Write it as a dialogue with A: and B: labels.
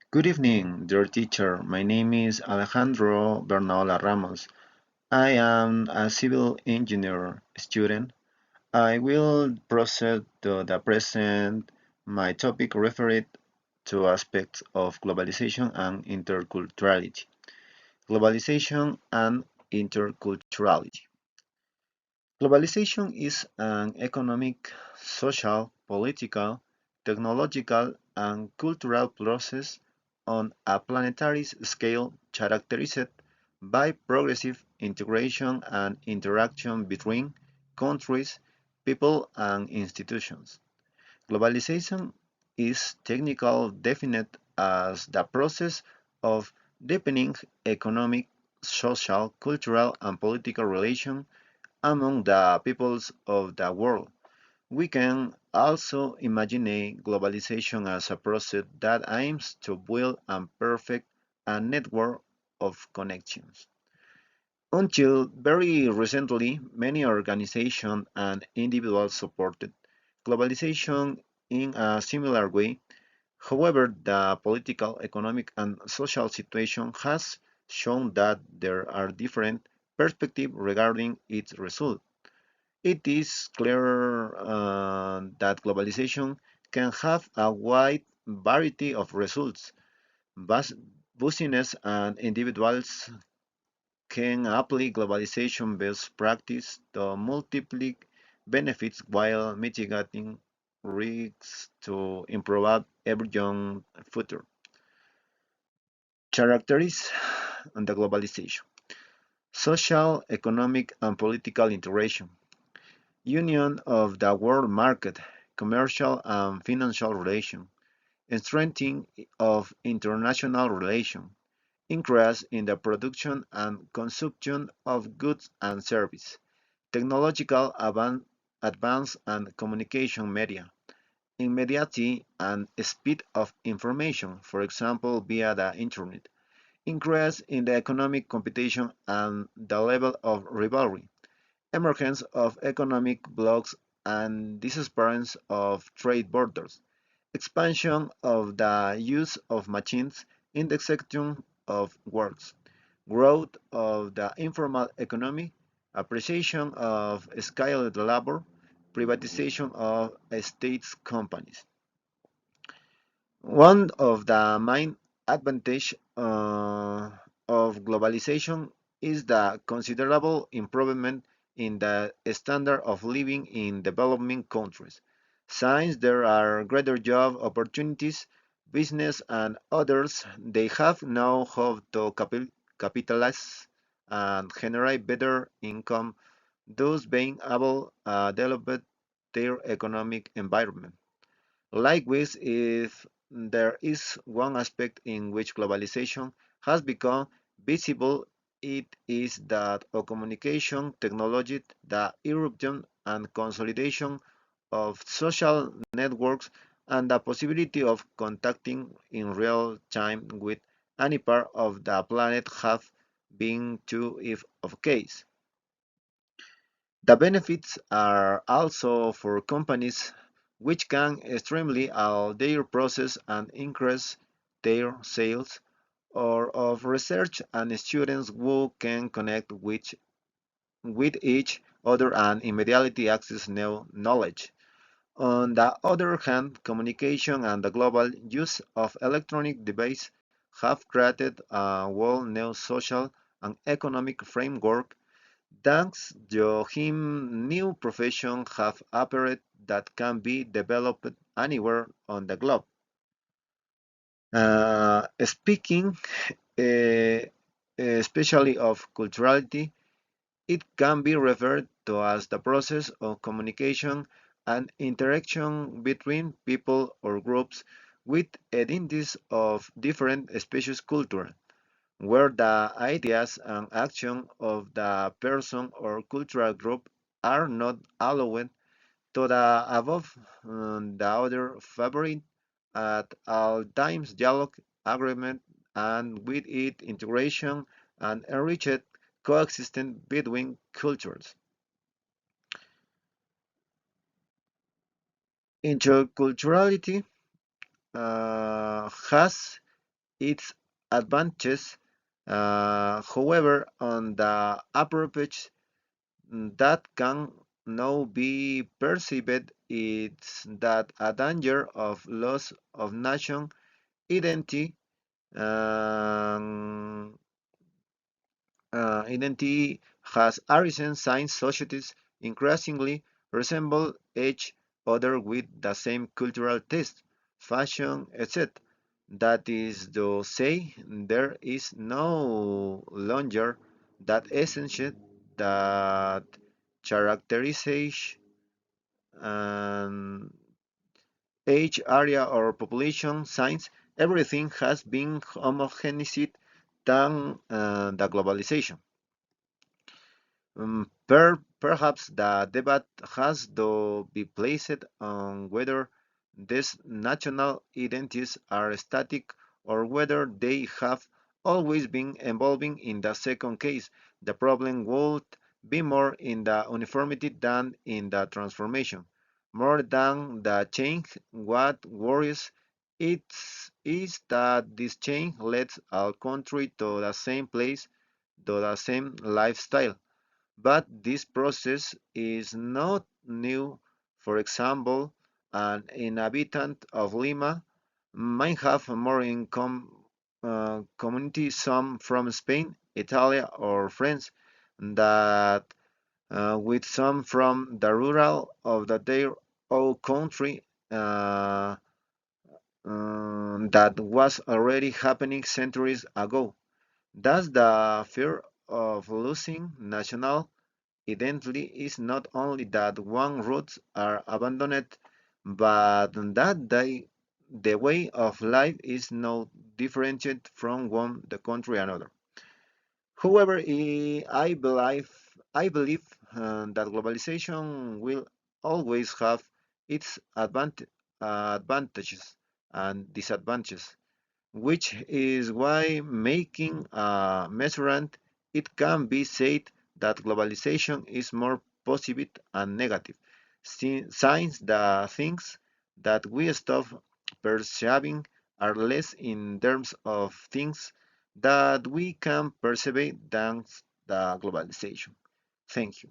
A: Good evening, dear teacher. My name is Alejandro Bernaola Ramos. I am a civil engineer student. I will proceed to the present. My topic referred to aspects of globalization and interculturality. Globalization and interculturality. Globalization is an economic, social, political, technological, and cultural process on a planetary scale characterized by progressive integration and interaction between countries, people, and institutions. Globalization is technically defined as the process of deepening economic, social, cultural, and political relations among the peoples of the world. We can also imagine globalization as a process that aims to build and perfect a network of connections. Until very recently, many organizations and individuals supported globalization in a similar way. However, the political, economic, and social situation has shown that there are different perspectives regarding its result. It is clear that globalization can have a wide variety of results. Bus- Business and individuals can apply globalization best practice to multiply benefits while mitigating risks to improve every young future. Characteristics and the globalization. Social, economic, and political integration. Union of the world market, commercial and financial relations, strengthening of international relations, increase in the production and consumption of goods and services, technological advance and communication media, immediacy and speed of information, for example via the internet, increase in the economic competition and the level of rivalry, emergence of economic blocs and disappearance of trade borders, expansion of the use of machines in the execution of works, growth of the informal economy, appreciation of skilled labor, privatization of state companies. One of the main advantages of globalization is the considerable improvement in the standard of living in developing countries. Since there are greater job opportunities, business and others, they have now how to capitalize and generate better income, thus being able to develop their economic environment. Likewise, if there is one aspect in which globalization has become visible, it is that of communication technology, the eruption and consolidation of social networks, and the possibility of contacting in real time with any part of the planet have been true if of case. The benefits are also for companies which can streamline their process and increase their sales, or of research and students who can connect with each other and immediately access new knowledge. On the other hand, communication and the global use of electronic devices have created a whole new social and economic framework. Thanks to him, new professions have appeared that can be developed anywhere on the globe. Speaking especially of culturality, it can be referred to as the process of communication and interaction between people or groups with identities of different species culture, where the ideas and action of the person or cultural group are not allowed to the above the other favorite at all times dialogue, agreement, and with it integration and enriched coexistence between cultures. Interculturality has its advantages. However, on the approach that can now be perceived is that a danger of loss of nation identity um, identity has arisen since societies increasingly resemble each other with the same cultural taste, fashion, etc. That is to say, there is no longer that essence that characterizes an age, area, or population since everything has been homogenized than the globalization. Perhaps the debate has to be placed on whether these national identities are static or whether they have always been evolving. In the second case, the problem would be more in the uniformity than in the transformation. More than the change, what worries it is that this change leads our country to the same place, to the same lifestyle. But this process is not new. For example, an inhabitant of Lima might have more income community, some from Spain, Italy, or France, that with some from the rural of their own country that was already happening centuries ago. Thus, the fear of losing national identity is not only that one roots are abandoned, but that the way of life is not differentiated from one the country another. However, I believe that globalization will always have its advantages and disadvantages, which is why making a measurement it can be said that globalization is more positive and negative, since the things that we stop perceiving are less in terms of things that we can perceive than the globalization. Thank you.